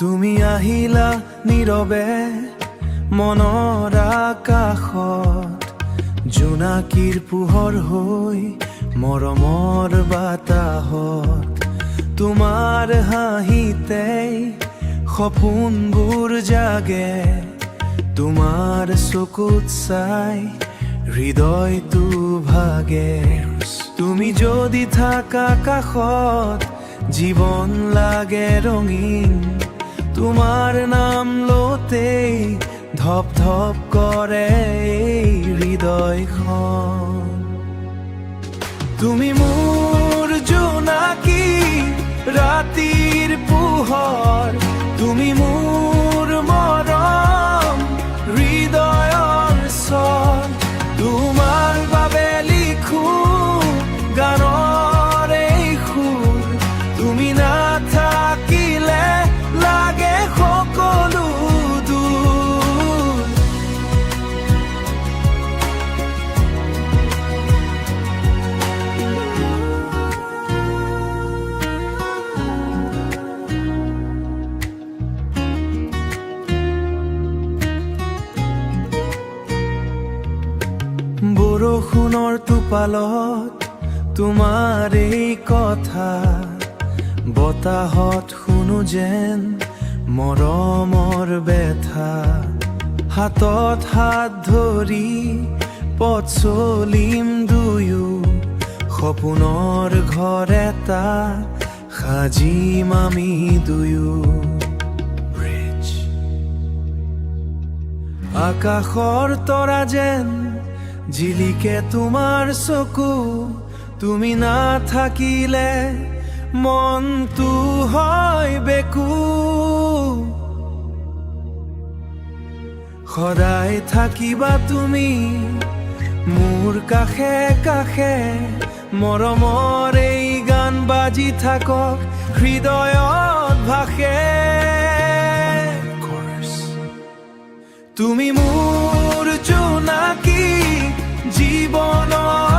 তুমি আহিলা নীৰৱে মনৰ আকাশত, জোনাকীৰ পোহৰ হৈ মৰমৰ বাতাহত। তোমাৰ হাঁহিতেই সপোনবোৰ জাগে, তোমাৰ চকুত চাই হৃদয়টো ভাগে। তুমি যদি থাকা কাষত জীৱন লাগে ৰঙীন, তোমাৰ নাম লওঁতেই ধপ ধপ কৰে এই হৃদয়খন। তুমি মোৰ জোনাকী ৰাতিৰ পোহৰ, তুমি মোৰ মৰম হৃদয়ৰ স্বৰ। তোমাৰ বাবে লিখো গানৰ এই সুৰ, তুমি নাথাকিলে লাগে সকলো দূৰ। বৰষুণৰ টোপালত তোমাৰ এই কথা, বতাহত শুনো যেন মৰমৰ বেথা। হাতত হাত ধৰি পথ চলিম দুয়ো, সপোনৰ ঘৰ এটা সাজিম আমি দুয়ো। আকাশৰ তৰা যেন জিলিকে তোমাৰ চকু, তুমি নাথাকিলে মনটো হয় বেকুব। সদায় থাকিবা তুমি মোৰ কাষে কাষে, মৰমৰ এই গান বাজি থাকক হৃদয়ত ভাসে। তুমি মোৰ জোনাকী জীৱনৰ